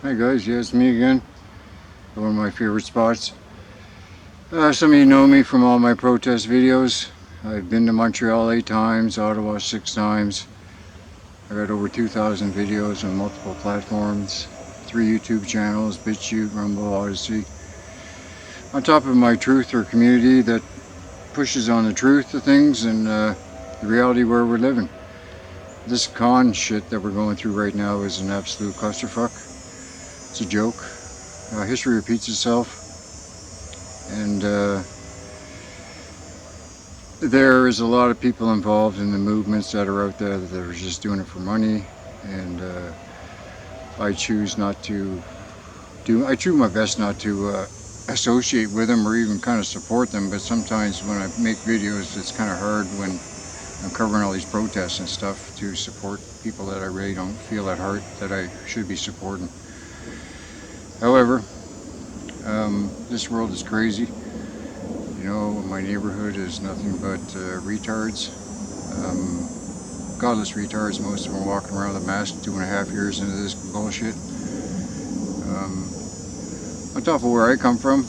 Hi guys, yeah, it's me again. One of my favorite spots. Some of you know me from all my protest videos. I've been to Montreal 8 times, Ottawa 6 times. I got over 2,000 videos on multiple platforms, 3 YouTube channels, BitChute, Rumble, Odyssey. On top of my truther community that pushes on the truth of things and the reality where we're living. This con shit that we're going through right now is an absolute clusterfuck. It's a joke. History repeats itself. And there is a lot of people involved in the movements that are out there that are just doing it for money, and I choose not to I try my best not to associate with them or even kind of support them, but sometimes when I make videos it's kind of hard when I'm covering all these protests and stuff to support people that I really don't feel at heart that I should be supporting. However, this world is crazy. You know, my neighborhood is nothing but retards. Godless retards. Most of them are walking around with a mask 2.5 years into this bullshit. On top of where I come from,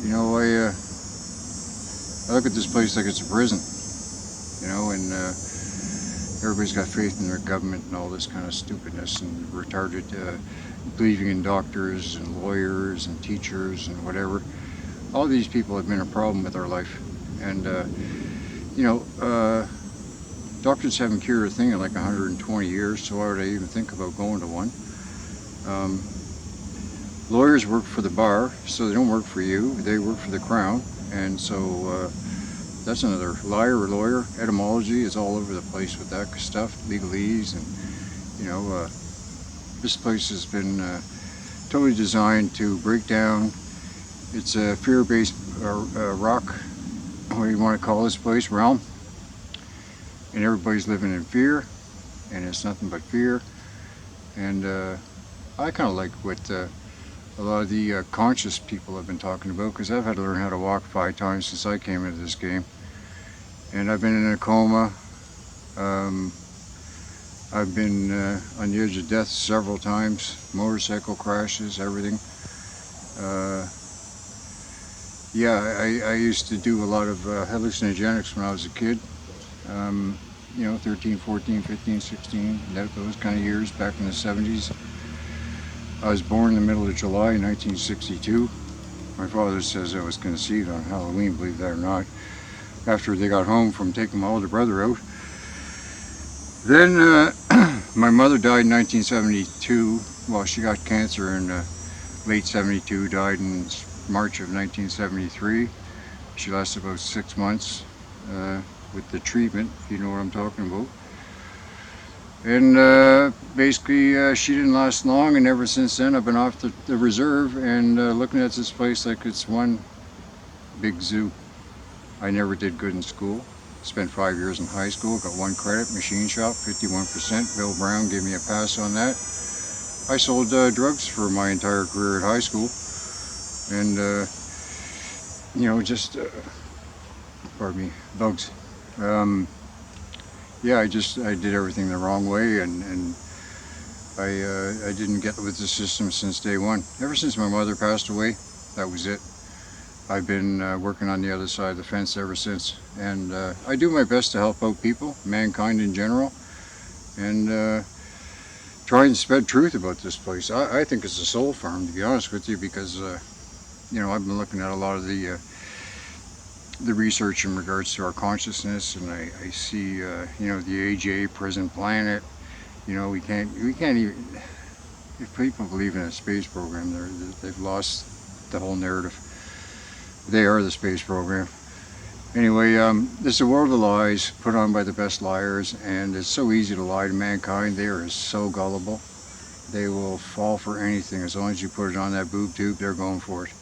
you know, I look at this place like it's a prison. You know, and everybody's got faith in their government and all this kind of stupidness and retarded believing in doctors and lawyers and teachers and whatever. All these people have been a problem with our life, and you know, doctors haven't cured a thing in like 120 years, so why would I even think about going to one? Lawyers work for the bar, so they don't work for you, they work for the crown, and so that's another liar or lawyer. Etymology is all over the place with that stuff, legalese, and you know, this place has been totally designed to break down. It's a fear-based rock, what do you want to call this place, realm, and everybody's living in fear, and it's nothing but fear. And I kind of like what a lot of the conscious people have been talking about, because I've had to learn how to walk 5 times since I came into this game, and I've been in a coma. I've been on the edge of death several times, motorcycle crashes, everything. Yeah, I used to do a lot of hallucinogenics when I was a kid. You know, 13, 14, 15, 16, those kind of years back in the 70s. I was born in the middle of July 1962. My father says I was conceived on Halloween, believe that or not, after they got home from taking my older brother out. Then my mother died in 1972. Well, she got cancer in late 72, died in March of 1973. She lasted about 6 months with the treatment, if you know what I'm talking about. And basically she didn't last long, and ever since then I've been off the reserve and looking at this place like it's one big zoo. I never did good in school. Spent 5 years in high school, got 1 credit, machine shop, 51%. Bill Brown gave me a pass on that. I sold drugs for my entire career at high school, and you know, just pardon me, bugs. Yeah, I did everything the wrong way, and I didn't get with the system since day one. Ever since my mother passed away, that was it. I've been working on the other side of the fence ever since, and I do my best to help out people, mankind in general, and try and spread truth about this place. I think it's a soul farm, to be honest with you, because you know, I've been looking at a lot of the research in regards to our consciousness, and I see you know, the AJ prison planet. You know, we can't even, if people believe in a space program, they've lost the whole narrative. They are the space program. Anyway, this is a world of lies put on by the best liars, and it's so easy to lie to mankind. They are so gullible. They will fall for anything. As long as you put it on that boob tube, they're going for it.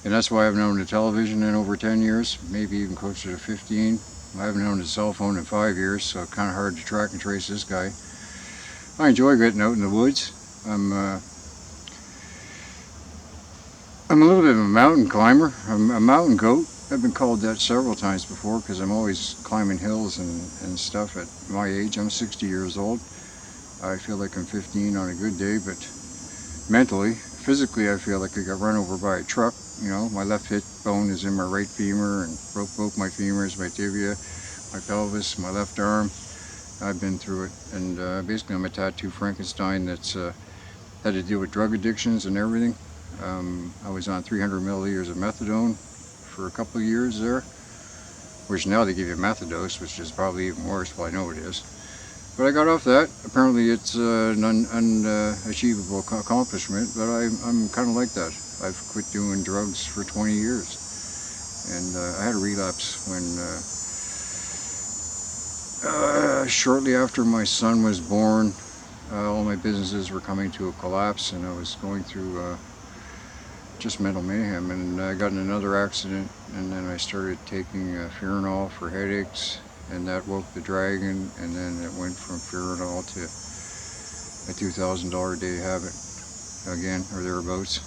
And that's why I've known the television in over 10 years, maybe even closer to 15. I haven't known the cell phone in 5 years, so it's kind of hard to track and trace this guy. I enjoy getting out in the woods. I'm a little bit of a mountain climber. I'm a mountain goat. I've been called that several times before because I'm always climbing hills and stuff at my age. I'm 60 years old. I feel like I'm 15 on a good day, but mentally, physically, I feel like I got run over by a truck. You know, my left hip bone is in my right femur and broke both my femurs, my tibia, my pelvis, my left arm. I've been through it, and basically I'm a tattoo Frankenstein that's had to deal with drug addictions and everything. I was on 300 milliliters of methadone for a couple of years there, which now they give you methadose, which is probably even worse. Well, I know it is. But I got off that. Apparently it's an unachievable accomplishment, but I'm kind of like that. I've quit doing drugs for 20 years. And I had a relapse when shortly after my son was born. All my businesses were coming to a collapse, and I was going through just mental mayhem. And I got in another accident, and then I started taking Firanol for headaches, and that woke the dragon, and then it went from Firanol to a $2,000 a day habit again, or thereabouts,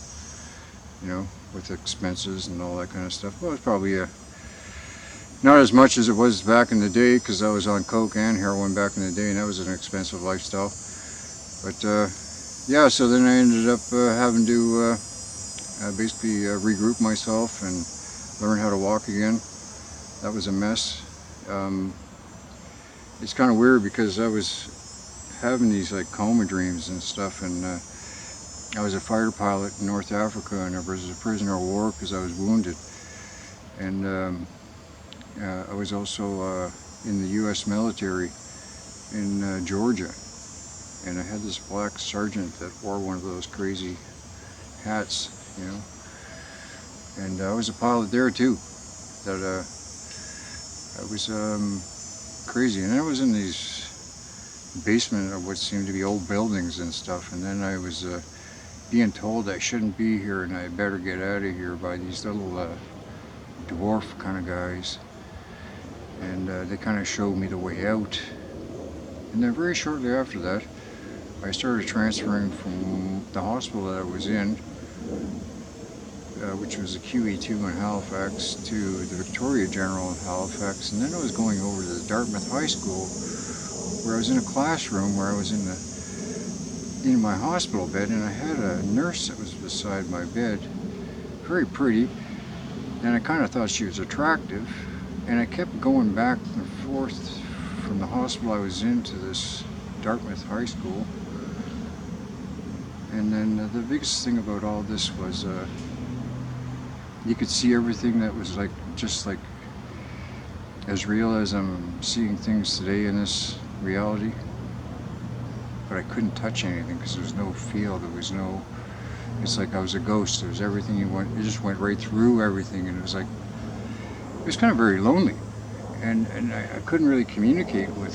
you know, with expenses and all that kind of stuff. Well, it's probably not as much as it was back in the day, because I was on coke and heroin back in the day, and that was an expensive lifestyle. But yeah, so then I ended up having to basically regroup myself and learn how to walk again. That was a mess. It's kind of weird because I was having these like coma dreams and stuff, and I was a fighter pilot in North Africa, and I was a prisoner of war because I was wounded. And I was also in the U.S. military in Georgia, and I had this black sergeant that wore one of those crazy hats, you know, and I was a pilot there too. That I was crazy, and I was in these basement of what seemed to be old buildings and stuff, and then I was being told I shouldn't be here and I better get out of here by these little dwarf kind of guys, and they kind of showed me the way out. And then very shortly after that, I started transferring from the hospital that I was in, which was a QE2 in Halifax, to the Victoria General in Halifax, and then I was going over to the Dartmouth High School, where I was in a classroom where I was in my hospital bed, and I had a nurse that was beside my bed, very pretty, and I kind of thought she was attractive, and I kept going back and forth from the hospital I was in to this Dartmouth High School. And then the biggest thing about all this was you could see everything that was like just like as real as I'm seeing things today in this reality, but I couldn't touch anything because there was no feel, there was no, it's like I was a ghost. There was everything you want, it just went right through everything, and it was like, it was kind of very lonely, and I couldn't really communicate with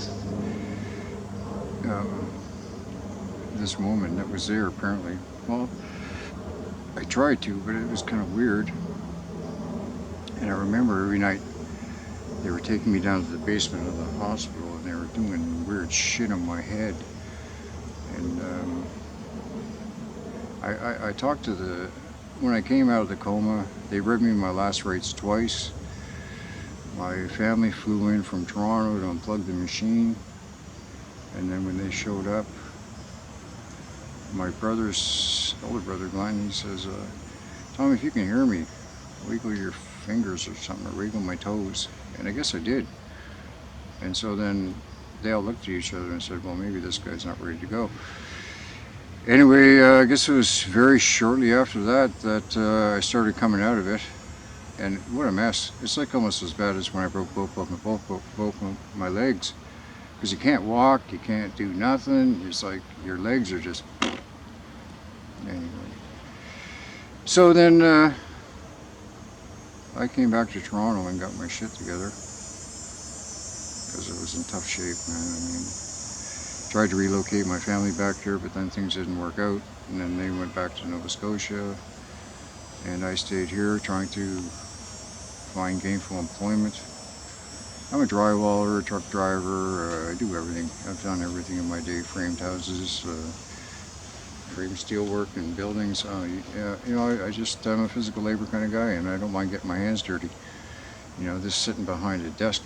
this woman that was there apparently. Well, I tried to, but it was kind of weird. And I remember every night they were taking me down to the basement of the hospital, and they were doing weird shit on my head. And I talked to when I came out of the coma, they read me my last rites twice. My family flew in from Toronto to unplug the machine, and then when they showed up, my older brother Glenn, he says, Tom, if you can hear me, wiggle your fingers or something, or wiggle my toes. And I guess I did. And so then they all looked at each other and said, well, maybe this guy's not ready to go. Anyway, I guess it was very shortly after that I started coming out of it. And what a mess. It's like almost as bad as when I broke both my legs. Because you can't walk, you can't do nothing. It's like your legs are just... Anyway. So then I came back to Toronto and got my shit together. Because it was in tough shape, man. I mean, tried to relocate my family back here, but then things didn't work out. And then they went back to Nova Scotia. And I stayed here trying to find gainful employment. I'm a drywaller, a truck driver, I do everything. I've done everything in my day, framed houses, framed steel work and buildings. Yeah, you know, I'm a physical labor kind of guy, and I don't mind getting my hands dirty. You know, just sitting behind a desk.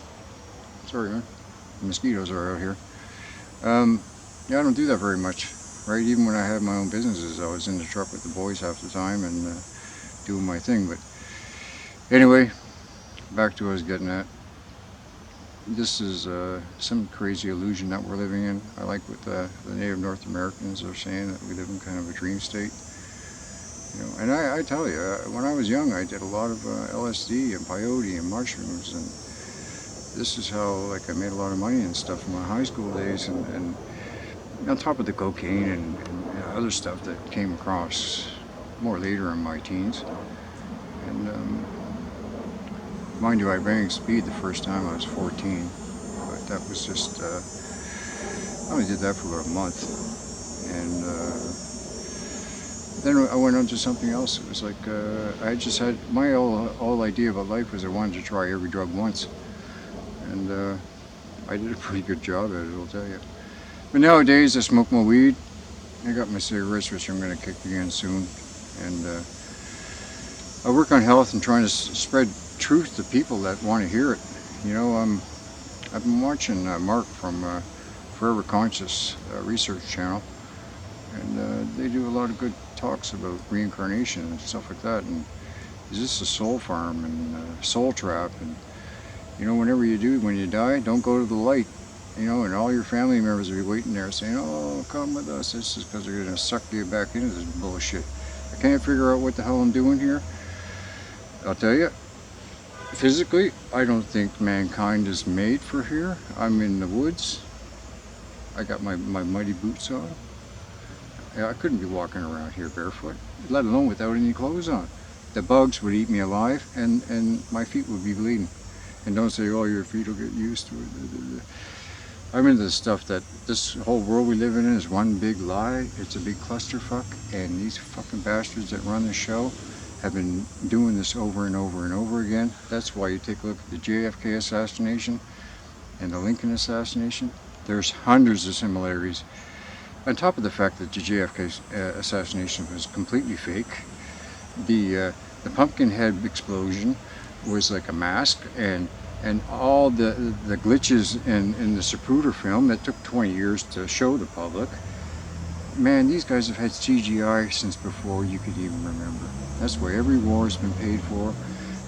Sorry, man, the mosquitoes are out here. Yeah, I don't do that very much, right? Even when I had my own businesses, I was in the truck with the boys half the time and doing my thing. But anyway, back to what I was getting at. This is some crazy illusion that we're living in. I like what the Native North Americans are saying, that we live in kind of a dream state. And I tell you, when I was young, I did a lot of LSD and peyote and mushrooms, and this is how I made a lot of money and stuff in my high school days, and on top of the cocaine and other stuff that came across more later in my teens. And mind you, I banged speed the first time I was 14, but that was just, I only did that for about a month. And then I went on to something else. It was like, I just had, my whole idea about life was I wanted to try every drug once. And I did a pretty good job at it, I'll tell you. But nowadays I smoke my weed. I got my cigarettes, which I'm going to kick again soon. And I work on health and trying to spread truth to people that want to hear it. I've been watching Mark from Forever Conscious research channel, and they do a lot of good talks about reincarnation and stuff like that. And is this a soul farm and soul trap? And whenever you do, when you die, don't go to the light. And all your family members will be waiting there saying, "Oh, come with us." This is because they're going to suck you back into this bullshit. I can't figure out what the hell I'm doing here. I'll tell you, physically, I don't think mankind is made for here. I'm in the woods. I got my muddy boots on. I couldn't be walking around here barefoot, let alone without any clothes on. The bugs would eat me alive, and my feet would be bleeding. And don't say, "Oh, your feet will get used to it." I'm into the stuff that this whole world we live in is one big lie. It's a big clusterfuck, and these fucking bastards that run the show have been doing this over and over and over again. That's why you take a look at the JFK assassination and the Lincoln assassination. There's hundreds of similarities. On top of the fact that the JFK assassination was completely fake, the Pumpkinhead explosion was like a mask, and all the glitches in the Zapruder film that took 20 years to show the public. Man, these guys have had CGI since before you could even remember. That's why every war has been paid for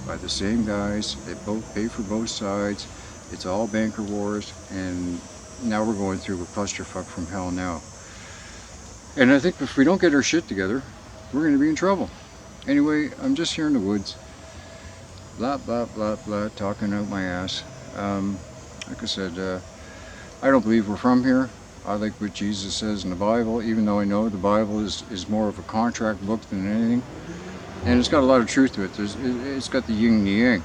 by the same guys. They both pay for both sides. It's all banker wars, and now we're going through a clusterfuck from hell now. And I think if we don't get our shit together, we're going to be in trouble. Anyway, I'm just here in the woods. Blah, blah, blah, blah, talking out my ass. Like I said, I don't believe we're from here. I like what Jesus says in the Bible, even though I know the Bible is more of a contract book than anything. And it's got a lot of truth to it. It's got the yin and the yang.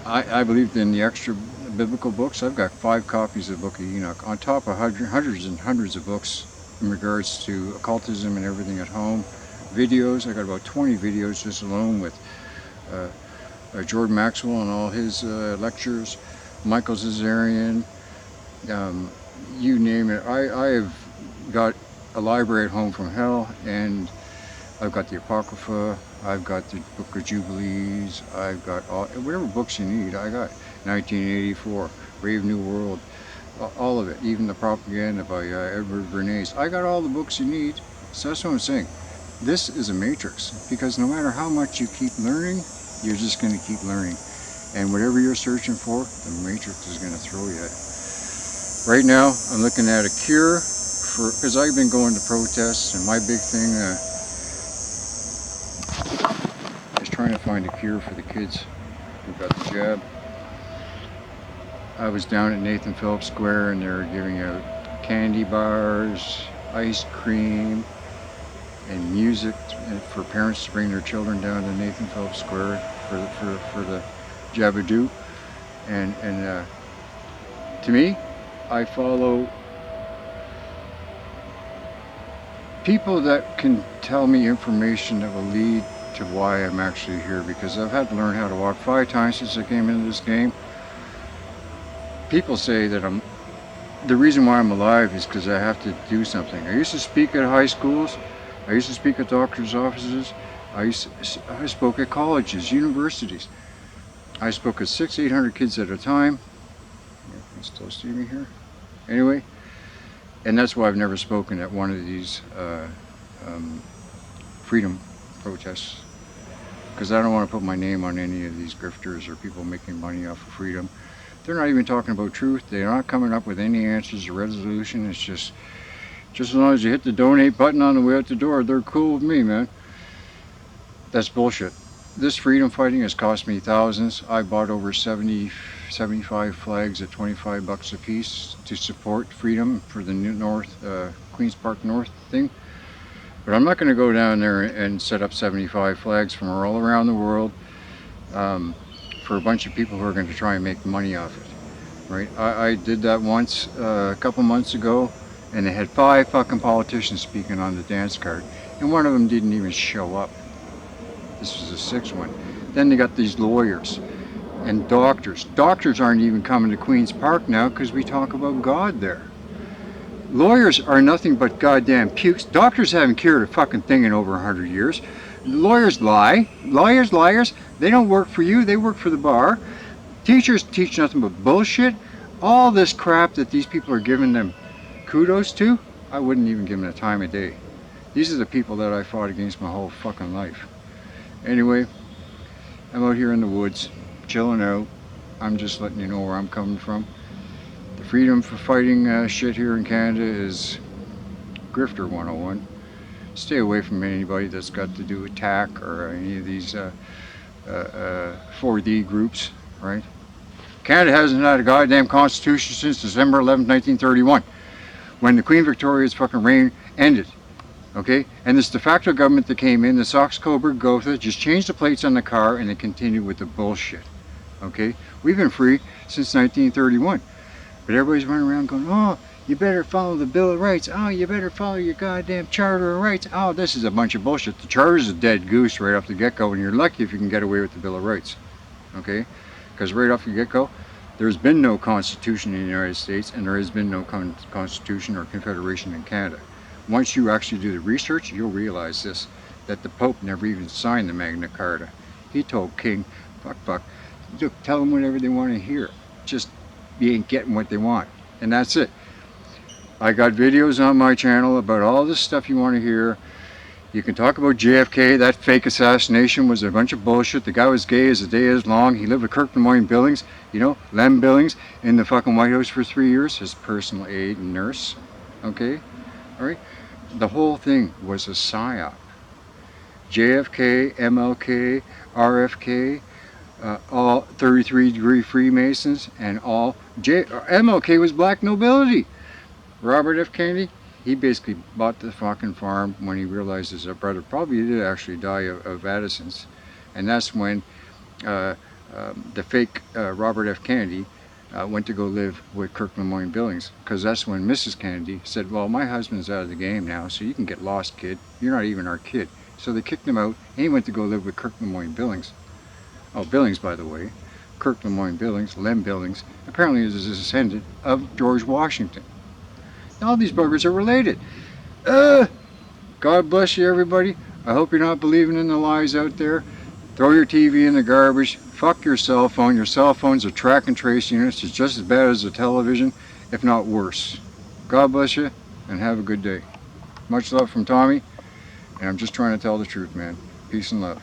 I believed in the extra biblical books. I've got 5 copies of the Book of Enoch, on top of hundreds and hundreds of books in regards to occultism and everything at home. Videos, I got about 20 videos just alone with Jordan Maxwell and all his lectures, Michael Cesarian, you name it. I have got a library at home from hell, and I've got the Apocrypha, I've got the Book of Jubilees, I've got whatever books you need. I got 1984, Brave New World, all of it, even the propaganda by Edward Bernays. I got all the books you need. So that's what I'm saying. This is a matrix, because no matter how much you keep learning, you're just going to keep learning. And whatever you're searching for, the matrix is going to throw you at it. Right now, I'm looking at a cure for, because I've been going to protests, and my big thing is trying to find a cure for the kids who got the jab. I was down at Nathan Phillips Square, and they were giving out candy bars, ice cream, and music for parents to bring their children down to Nathan Phillips Square for the Jabadoo. And to me, I follow people that can tell me information that will lead to why I'm actually here, because I've had to learn how to walk 5 times since I came into this game. People say that the reason why I'm alive is because I have to do something. I used to speak at high schools. I used to speak at doctors' offices. I spoke at colleges, universities. I spoke at 600-800 kids at a time. You can still see me here. Anyway, And that's why I've never spoken at one of these um, freedom protests, because I don't want to put my name on any of these grifters or people making money off of freedom. They're not even talking about truth. They're not coming up with any answers or resolution. It's just as long as you hit the donate button on the way out the door, they're cool with me, man. That's bullshit. This freedom fighting has cost me thousands. I bought over 75 flags at $25 a piece to support freedom for the North, Queen's Park North thing. But I'm not going to go down there and set up 75 flags from all around the world for a bunch of people who are going to try and make money off it. Right? I did that once a couple months ago, and they had 5 fucking politicians speaking on the dance card, and one of them didn't even show up. This was the 6th one. Then they got these lawyers and doctors. Doctors aren't even coming to Queen's Park now because we talk about God there. Lawyers are nothing but goddamn pukes. Doctors haven't cured a fucking thing in over 100 years. Lawyers lie. Liars. They don't work for you. They work for the bar. Teachers teach nothing but bullshit. All this crap that these people are giving them kudos to, I wouldn't even give them the time of day. These are the people that I fought against my whole fucking life. Anyway, I'm out here in the woods, chilling out. I'm just letting you know where I'm coming from. The freedom for fighting shit here in Canada is grifter 101. Stay away from anybody that's got to do with TAC or any of these 4D groups, right? Canada hasn't had a goddamn constitution since December 11, 1931, when the Queen Victoria's fucking reign ended. Okay, and this de facto government that came in, the Sox-Coburg Gotha, just changed the plates on the car and they continued with the bullshit. Okay, we've been free since 1931, but everybody's running around going, oh, you better follow the Bill of Rights. Oh, you better follow your goddamn Charter of Rights. Oh, this is a bunch of bullshit. The Charter's a dead goose right off the get-go, and you're lucky if you can get away with the Bill of Rights. Okay, because right off the get-go, there's been no Constitution in the United States, and there has been no Constitution or Confederation in Canada. Once you actually do the research, you'll realize this, that the Pope never even signed the Magna Carta. He told King, fuck, look, tell them whatever they want to hear. Just, you ain't getting what they want. And that's it. I got videos on my channel about all this stuff you want to hear. You can talk about JFK, that fake assassination was a bunch of bullshit. The guy was gay as the day is long. He lived with Kirk Lemoyne Billings, you know, Lem Billings, in the fucking White House for 3 years, his personal aide and nurse. Okay? Alright? The whole thing was a psyop. JFK, MLK, RFK, all 33-degree Freemasons, and all MLK was black nobility. Robert F. Kennedy, he basically bought the fucking farm when he realized his brother probably did actually die of Addison's, and that's when the fake Robert F. Kennedy went to go live with Kirk Lemoyne Billings, because that's when Mrs. Kennedy said, well, my husband's out of the game now, so you can get lost, kid. You're not even our kid. So they kicked him out, and he went to go live with Kirk Lemoyne Billings. Oh, Billings, by the way, Kirk Lemoyne Billings, Lem Billings, apparently is a descendant of George Washington. All these buggers are related. God bless you, everybody. I hope you're not believing in the lies out there. Throw your TV in the garbage. Fuck your cell phone. Your cell phone's are track and trace units. It's just as bad as a television, if not worse. God bless you, and have a good day. Much love from Tommy, and I'm just trying to tell the truth, man. Peace and love.